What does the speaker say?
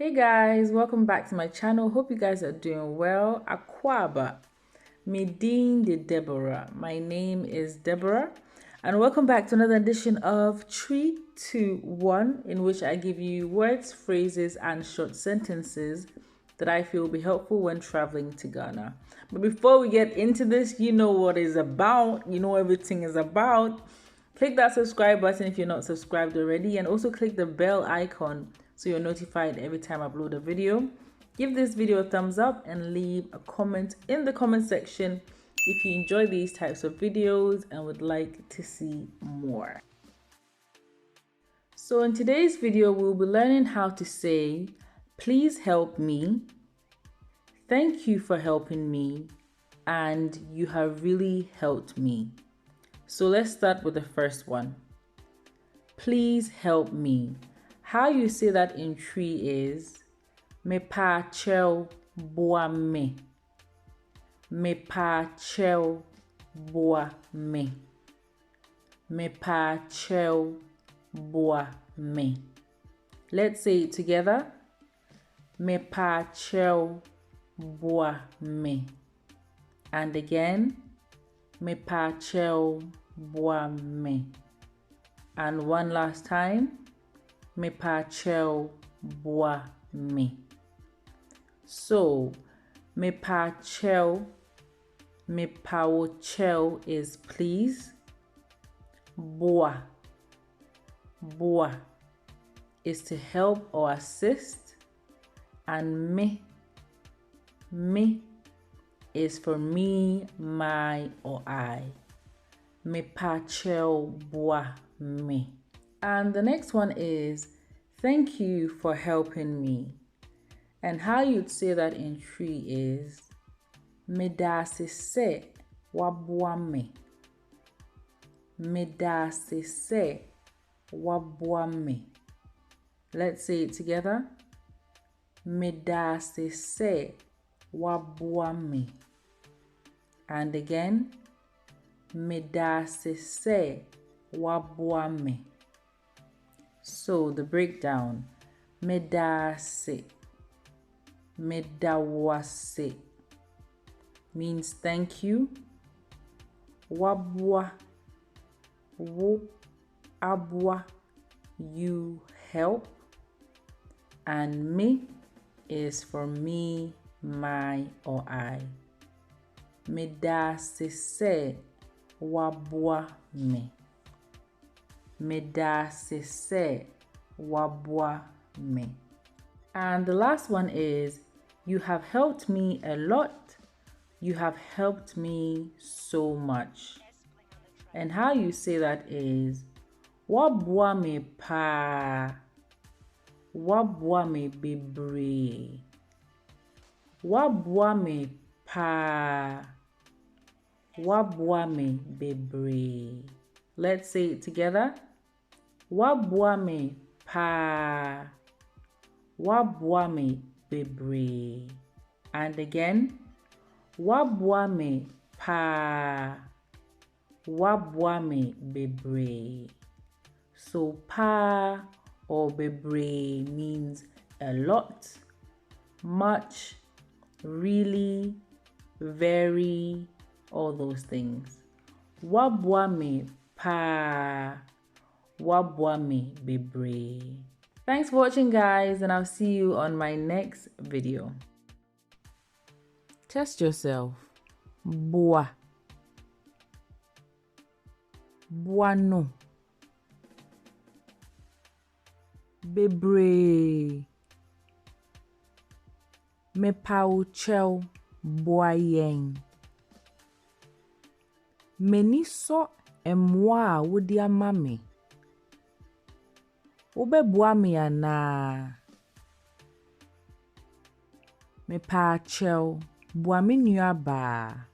Hey guys, welcome back to my channel. Hope you guys are doing well. Akwaba, Medin de Deborah. My name is Deborah, and welcome back to another edition of 3, 2, 1, in which I give you words, phrases, and short sentences that I feel will be helpful when traveling to Ghana. But before we get into this, you know what it's about. You know everything is about. Click that subscribe button if you're not subscribed already, and also click the bell icon so you're notified every time I upload a video. Give this video a thumbs up and leave a comment in the comment section if you enjoy these types of videos and would like to see more. So in today's video, we'll be learning how to say, please help me, thank you for helping me, and you have really helped me. So let's start with the first one. Please help me. How you say that in Twi is Mepaakyɛw boa me. Mepaakyɛw boa me. Mepaakyɛw boa me. Let's say it together. Mepaakyɛw boa me. And again, Mepaakyɛw boa me. And one last time. Mepaakyɛw boa me. So, mepaakyɛw is please. Boa is to help or assist. And me is for me, my, or I. Mepaakyɛw boa me. And the next one is, thank you for helping me. And how you'd say that in Twi is, Medase sɛ waboa me. Medase sɛ waboa me. Let's say it together. Medase sɛ waboa me. And again, Medase sɛ waboa me. So the breakdown, medase, medawase means thank you. Waboa, wo aboa, you help. And me is for me, my, or I. Medase sɛ waboa me. Medase sɛ waboa me. And the last one is, you have helped me a lot. You have helped me so much. And how you say that is, waboa me pa. Waboa me bebree. Waboa me pa. Waboa me bebree. Let's say it together. Waboa me pa. Waboa me bebree. And again. Waboa me pa. Waboa me bebree. So pa or bebree means a lot, much, really, very, all those things. Waboa me pa. Waboa me bebree. Thanks for watching, guys, and I'll see you on my next video. Test yourself. Boa. Boano. Bebree. Mepaakyɛw boa yɛn. M'ani sɔ mmoa a wode ama me. Wobɛboa me anaa? Mepaakyɛw boa me nua baa.